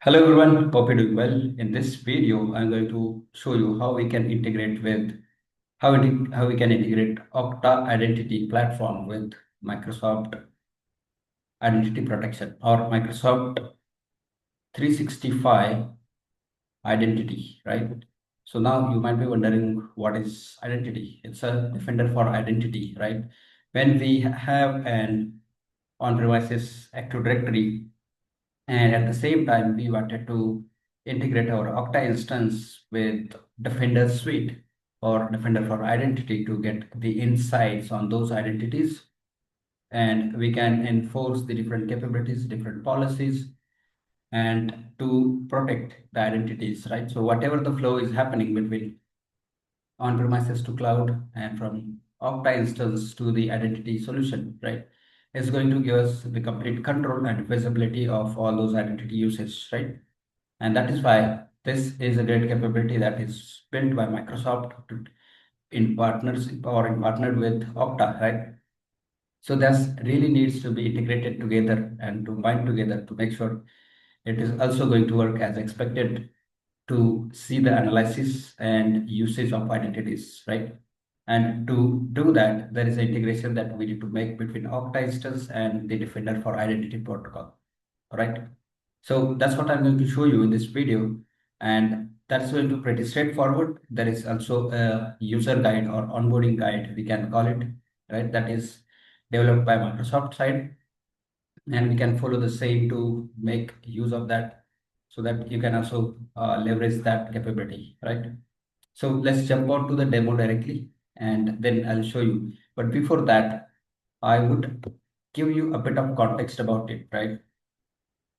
Hello everyone, hope you're doing well. In this video, I'm going to show you how we can integrate with how we can integrate Okta Identity Platform with Microsoft Identity Protection or Microsoft 365 Identity, right? So now you might be wondering what is identity? It's a defender for identity, right? When we have an on-premises Active Directory, and at the same time, we wanted to integrate our Okta instance with Defender Suite or Defender for Identity to get the insights on those identities. And we can enforce the different capabilities, different policies, and to protect the identities, right? So whatever the flow is happening between on-premises to cloud and from Okta instance to the identity solution, right? Is going to give us the complete control and visibility of all those identity usage, right? And that is why this is a great capability that is built by Microsoft in partnership or in partnered with Okta, right? So this really needs to be integrated together and to bind together to make sure it is also going to work as expected to see the analysis and usage of identities, right? And to do that, there is an integration that we need to make between Okta instance and the Defender for Identity protocol, right? So that's what I'm going to show you in this video. And that's going to be pretty straightforward. There is also a user guide or onboarding guide, we can call it, right? That is developed by Microsoft side. And we can follow the same to make use of that so that you can also leverage that capability, right? So let's jump on to the demo directly and then I'll show you. But before that, I would give you a bit of context about it, right?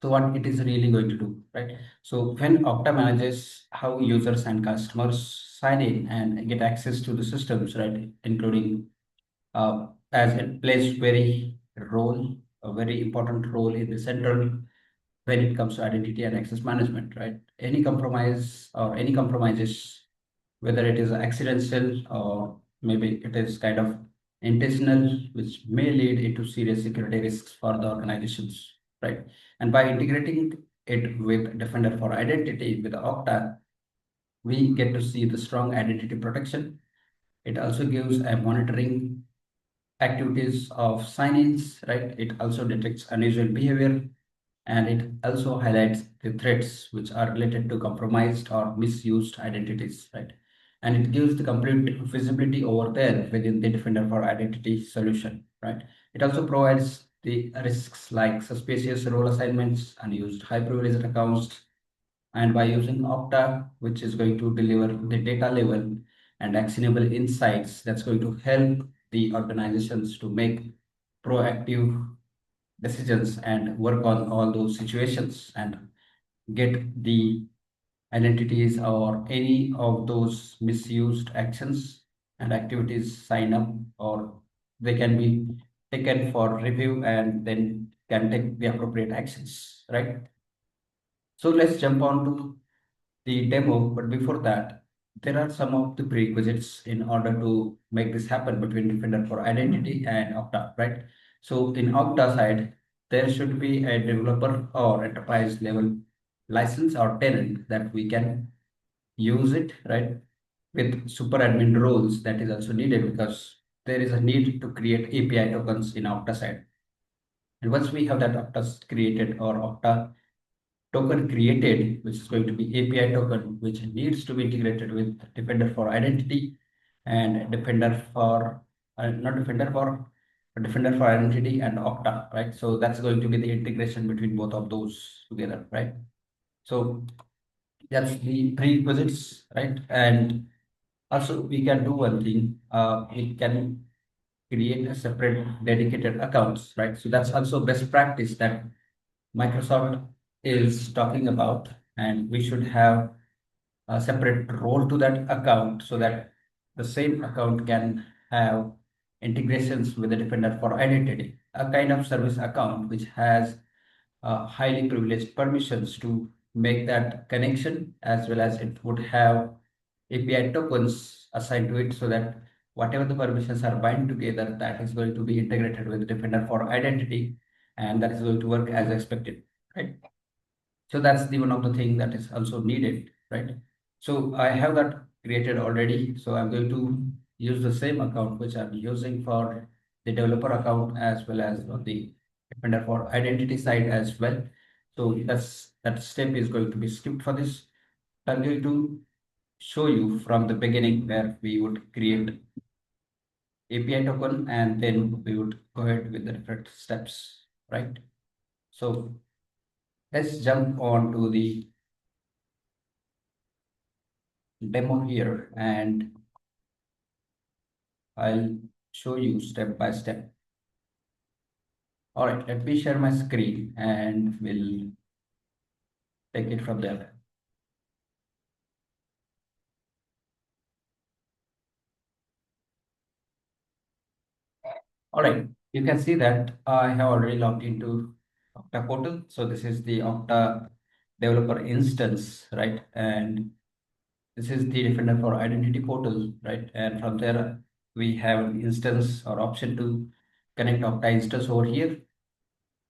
So what it is really going to do, right? So when Okta manages how users and customers sign in and get access to the systems, right, including as it plays a very important role in the central when it comes to identity and access management, right? Any compromise or any compromises, whether it is accidental or maybe it is kind of intentional, which may lead into serious security risks for the organizations, right? And by integrating it with Defender for Identity with Okta, we get to see the strong identity protection. It also gives a monitoring activities of sign-ins, right? It also detects unusual behavior and it also highlights the threats which are related to compromised or misused identities, right? And it gives the complete visibility over there within the Defender for Identity solution, right? It also provides the risks like suspicious role assignments, unused high privileged accounts, and by using Okta, which is going to deliver the data level and actionable insights, that's going to help the organizations to make proactive decisions and work on all those situations and get the identities or any of those misused actions and activities sign up, or they can be taken for review and then can take the appropriate actions, right? So let's jump on to the demo, but before that, there are some of the prerequisites in order to make this happen between Defender for Identity and Okta, right? So in Okta side, there should be a developer or enterprise level license or tenant that we can use it, right? With super admin roles that is also needed because there is a need to create API tokens in Okta side. And once we have that Okta created or Okta token created, which is going to be API token, which needs to be integrated with Defender for Identity and Defender for not Defender for Defender for Identity and Okta, right? So that's going to be the integration between both of those together, right? So that's the prerequisites, right? And also we can do one thing. We can create a separate dedicated accounts, right? So that's also best practice that Microsoft is talking about, and we should have a separate role to that account so that the same account can have integrations with the Defender for Identity, a kind of service account which has highly privileged permissions to make that connection, as well as it would have API tokens assigned to it so that whatever the permissions are bind together, that is going to be integrated with Defender for Identity, and that is going to work as expected, right? So that's the one of the thing that is also needed, right? So I have that created already. So I'm going to use the same account which I'm using for the developer account as well as on the Defender for identity side as well. So that step is going to be skipped for this. I'm going to show you from the beginning where we would create API token and then we would go ahead with the different steps, right? So let's jump on to the demo here and I'll show you step by step. All right, let me share my screen and we'll take it from there. All right, you can see that I have already logged into Okta portal. So this is the Okta developer instance, right? And this is the Defender for Identity portal, right? And from there, we have an instance or option to connect Okta instance over here.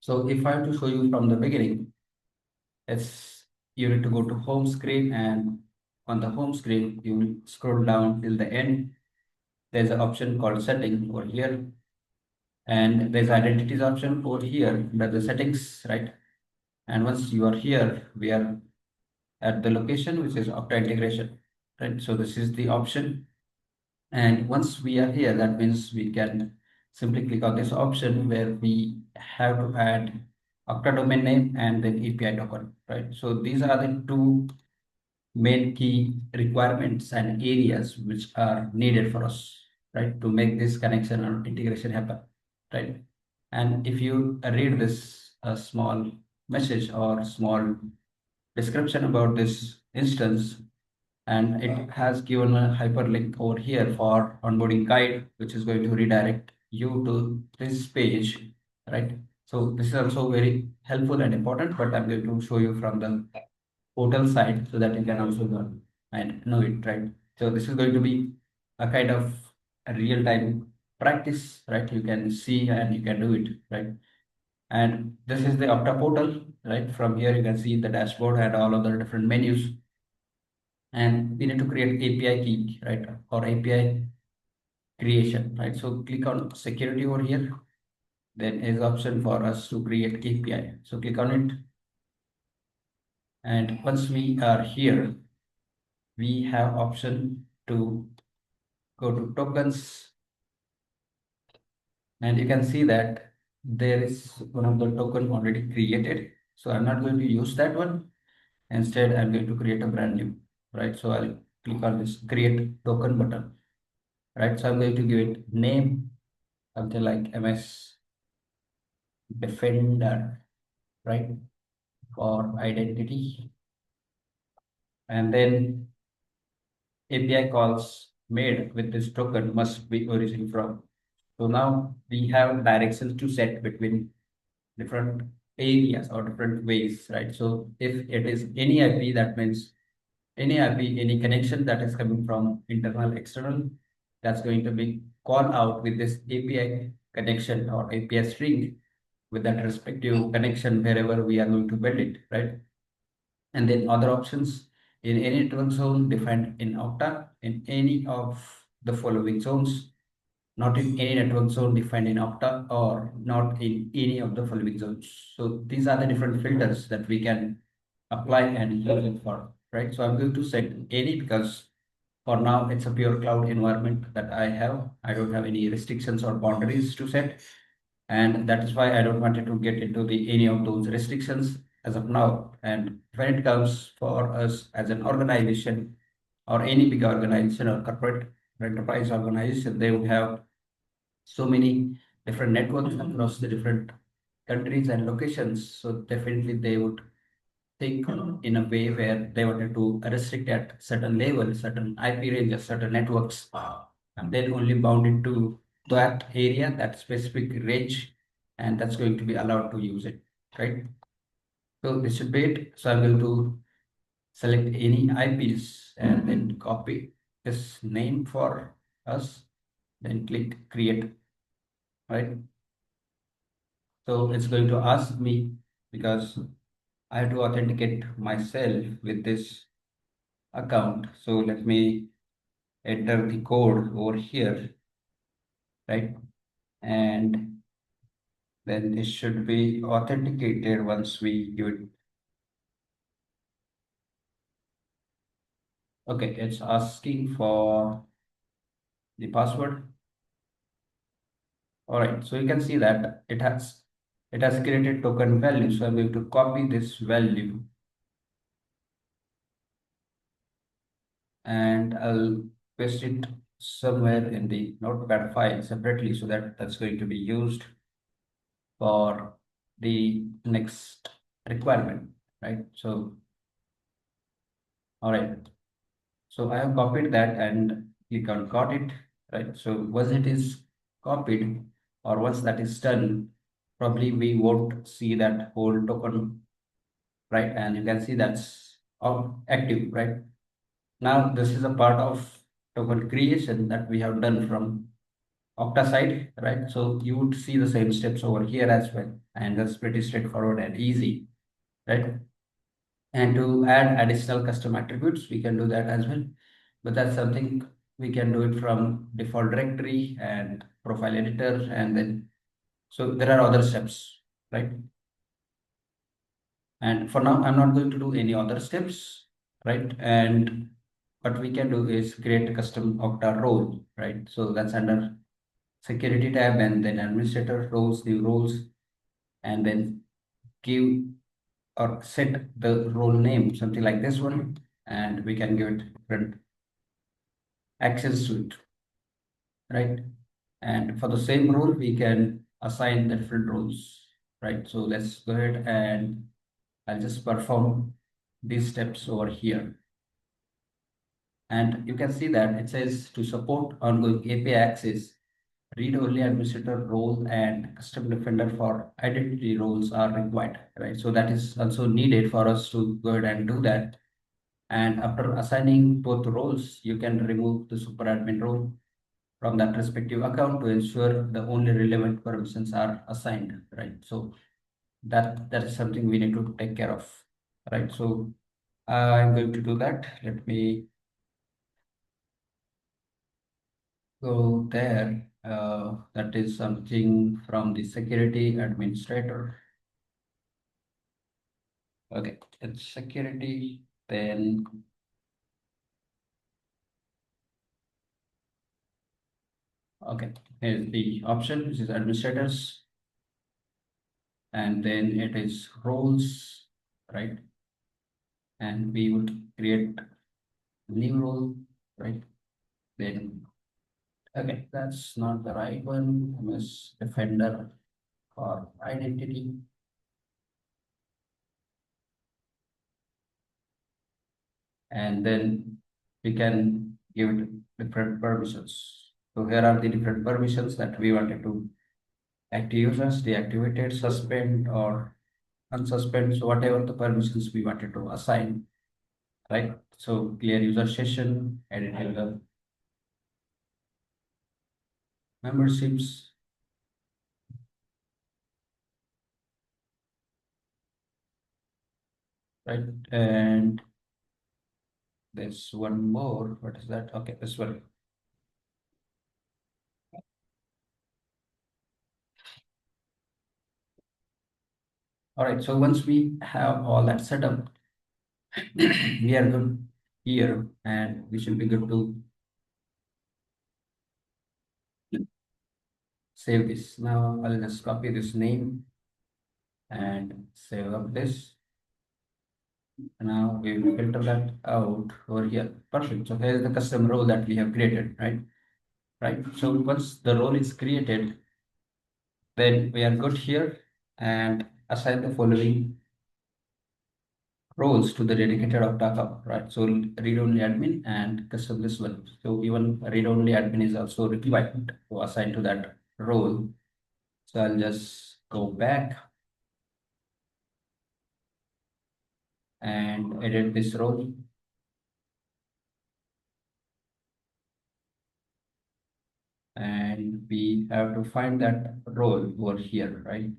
So if I have to show you from the beginning, it's you need to go to home screen and on the home screen, you will scroll down till the end. There's an option called setting over here and there's identities option over here under the settings, right? And once you are here, we are at the location, which is Okta integration, right? So this is the option. And once we are here, that means we can simply click on this option where we have to add Okta domain name and then API token, right? So these are the two main key requirements and areas which are needed for us, right, to make this connection or integration happen, right? And if you read this small message or small description about this instance, and it has given a hyperlink over here for onboarding guide, which is going to redirect you to this page, right? So this is also very helpful and important, but I'm going to show you from the portal side so that you can also learn and know it, right? So this is going to be a kind of a real-time practice, right? You can see and you can do it, right? And this is the Okta portal, right? From here you can see the dashboard and all other different menus. And we need to create API key, right? Or API creation, right? So click on security over here. Then is option for us to create API. So click on it. And once we are here, we have option to go to tokens and you can see that there is one of the token already created. So I'm not going to use that one. Instead, I'm going to create a brand new, right? So I'll click on this create token button, right? So I'm going to give it name, something like MS Defender, right? For identity. And then API calls made with this token must be origin from. So now we have directions to set between different areas or different ways, right? So if it is any IP, that means any IP, any connection that is coming from internal, external, that's going to be called out with this API connection or API string with that respective connection wherever we are going to build it, right? And then other options in any network zone defined in Okta in any of the following zones, not in any network zone defined in Okta or not in any of the following zones. So these are the different filters that we can apply and use it for, right? So I'm going to set any because for now it's a pure cloud environment that I have. I don't have any restrictions or boundaries to set. And that is why I don't want to get into the any of those restrictions as of now. And when it comes for us as an organization or any big organization or corporate enterprise organization, they would have so many different networks across the different countries and locations. So definitely they would think in a way where they wanted to restrict at certain level, certain IP ranges, certain networks, and then only bound it to that area, that specific range, and that's going to be allowed to use it, right? So this should be it. So I'm going to select any IPs and then copy this name for us, then click create, right? So it's going to ask me because I have to authenticate myself with this account. So let me enter the code over here, right? And then this should be authenticated once we give it. Okay, it's asking for the password. All right, so you can see that it has created token value. So I'm going to copy this value and I'll paste it somewhere in the notepad file separately so that that's going to be used for the next requirement, right? So, all right. So I have copied that and click on got it, right? So once it is copied or once that is done, probably we won't see that whole token, right? And you can see that's active, right? Now this is a part of token creation that we have done from Okta side, right? So you would see the same steps over here as well. And that's pretty straightforward and easy, right? And to add additional custom attributes, we can do that as well. But that's something we can do it from default directory and profile editor. And then, so there are other steps, right? And for now, I'm not going to do any other steps, right? And what we can do is create a custom Okta role, right? So that's under security tab and then administrator roles, new roles, and then give or set the role name, something like this one, and we can give it different access to it, right? And for the same role, we can assign the different roles, right? So let's go ahead and I'll just perform these steps over here. And you can see that it says to support ongoing API access, read-only administrator role and custom defender for identity roles are required, right? So that is also needed for us to go ahead and do that. And after assigning both roles, you can remove the super admin role from that respective account to ensure the only relevant permissions are assigned, right? So that is something we need to take care of, right? So I'm going to do that. Let me go there. That is something from the security administrator. Okay, it's security. Then, okay, here's the option, which is administrators. And then it is roles, right? And we would create new role, right? Then, okay, that's not the right one. MS Defender for identity. And then we can give it different permissions. So here are the different permissions that we wanted to active users, deactivated, suspend, or unsuspend. So whatever the permissions we wanted to assign, right? So clear user session, edit user memberships, right? And there's one more. What is that? Okay, this one. All right. So once we have all that set up, we are good here, and we should be good to save this. Now I'll just copy this name and save up this. Now we will filter that out over here. Perfect. So here's the custom role that we have created, right? Right. So once the role is created, then we are good here and assign the following roles to the dedicated of backup, right? So read-only admin and custom this one. So even read-only admin is also required to assign to that role. So I'll just go back and edit this role. And we have to find that role over here, right?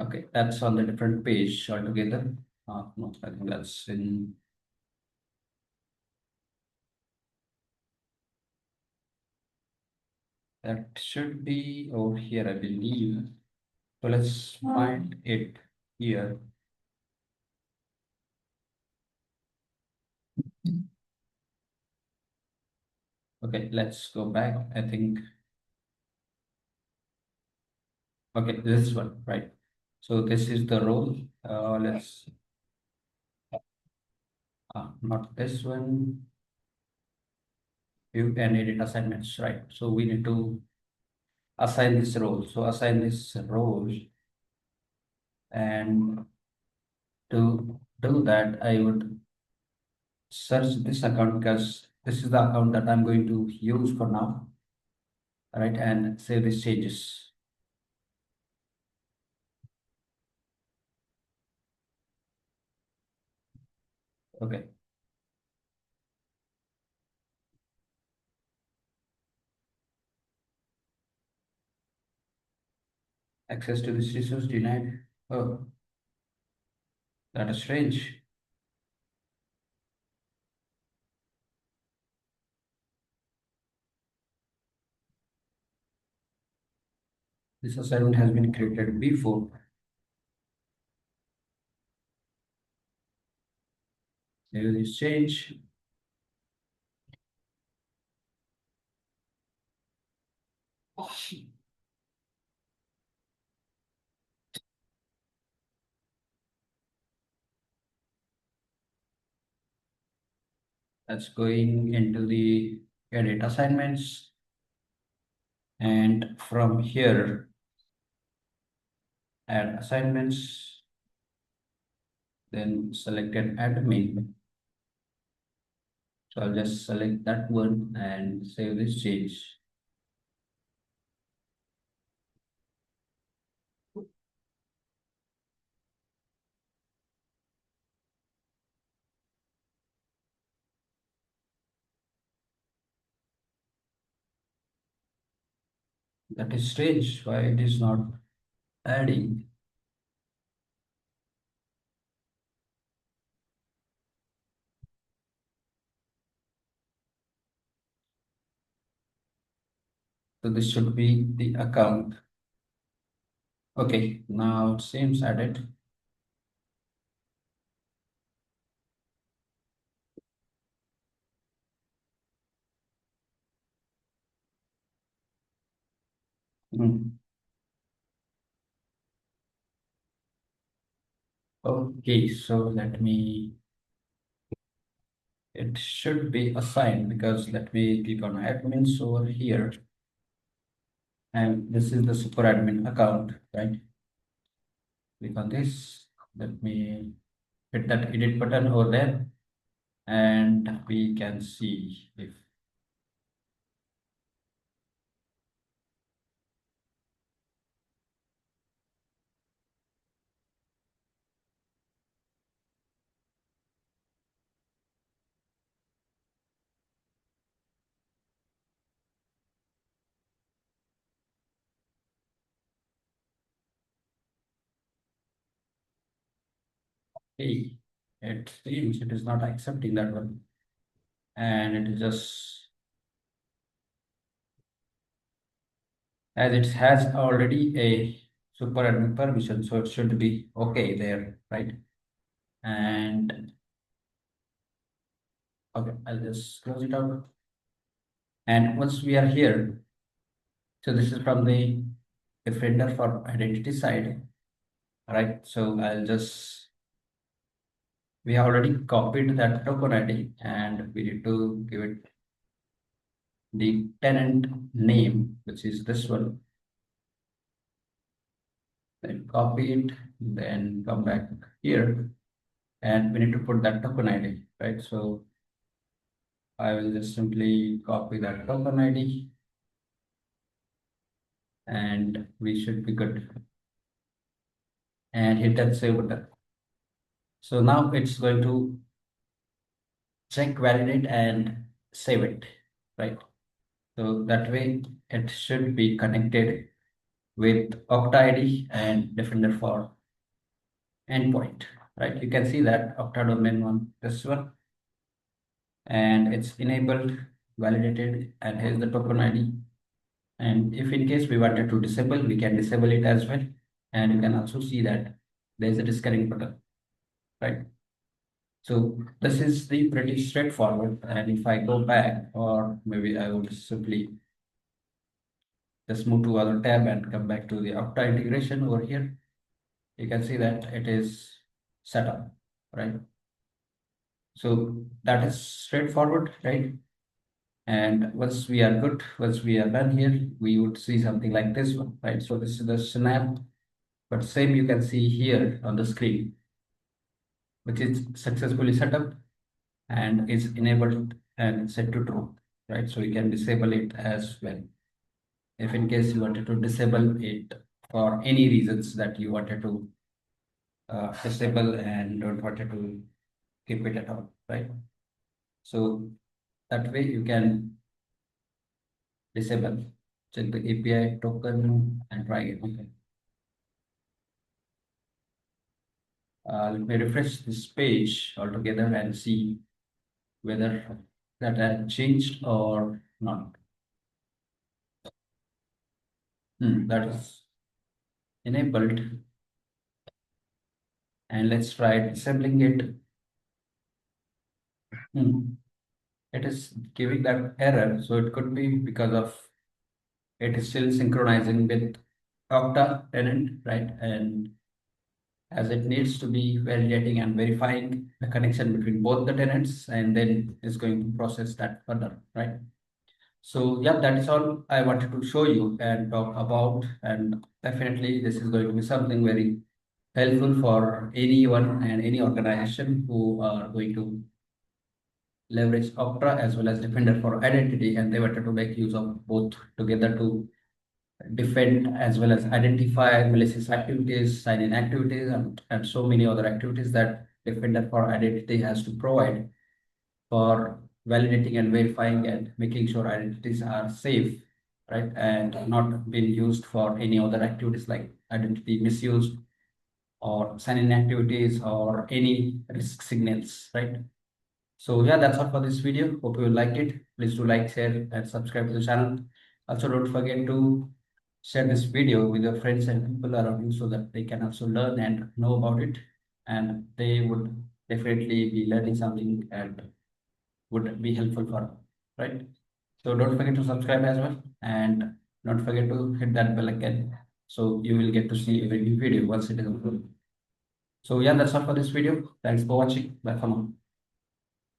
Okay, that's on the different page altogether. No, I think that's in, that should be over here, I believe. So let's find it here. Okay, let's go back. I think, okay, this one, right? So this is the role. Let's, not this one, view and edit assignments, right? So we need to assign this role. So assign this role, and to do that, I would search this account because this is the account that I'm going to use for now, right? And save these changes. Okay, access to this resource denied. Oh, that is strange. This assignment has been created before. Save this change. That's going into the edit assignments. And from here, add assignments, then select an admin. So I'll just select that one and save this change. That is strange why it is not adding. So this should be the account. Okay, now it seems added. Hmm. Okay, so let me, it should be assigned because let me click on admins over here. And this is the super admin account, right? Click on this. Let me hit that edit button over there and we can see if, hey, it seems it is not accepting that one. And it is just, as it has already a super admin permission, so it should be okay there, right? And okay, I'll just close it out. And once we are here, so this is from the Defender for identity side, right? So I'll just, we have already copied that token ID and we need to give it the tenant name, which is this one. Then copy it, then come back here and we need to put that token ID, right? So I will just simply copy that token ID and we should be good and hit that save button. So now it's going to check, validate and save it, right? So that way it should be connected with Okta ID and Defender for endpoint, right? You can see that Okta domain one, this one, and it's enabled, validated, and here's the token ID. And if in case we wanted to disable, we can disable it as well. And you can also see that there's a disconnect button, right? So this is the pretty straightforward. And if I go back, or maybe I would simply just move to other tab and come back to the Okta integration over here, you can see that it is set up, right? So that is straightforward, right? And once we are good, once we are done here, we would see something like this one, right? So this is the snap, but same you can see here on the screen, which is successfully set up and is enabled and set to true, right? So you can disable it as well. If in case you wanted to disable it for any reasons that you wanted to disable and don't wanted to keep it at all, right? So that way you can disable. Check the API token and try it. Okay. Let me refresh this page altogether and see whether that had changed or not. That is enabled, and let's try disabling it. It is giving that error, so it could be because of it is still synchronizing with Okta tenant, right? And as it needs to be validating and verifying the connection between both the tenants, and then is going to process that further, right? So yeah, that is all I wanted to show you and talk about. And definitely this is going to be something very helpful for anyone and any organization who are going to leverage Okta as well as Defender for identity, and they wanted to make use of both together to defend as well as identify malicious activities, sign-in activities, and so many other activities that Defender for identity has to provide for validating and verifying and making sure identities are safe, right? And not being used for any other activities like identity misuse or sign-in activities or any risk signals, right? So yeah, that's all for this video. Hope you like it. Please do like, share, and subscribe to the channel. Also, don't forget to share this video with your friends and people around you so that they can also learn and know about it. And they would definitely be learning something and would be helpful for them, right? So don't forget to subscribe as well. And don't forget to hit that bell again. So you will get to see every new video once it is uploaded. So yeah, that's all for this video. Thanks for watching. Bye for now.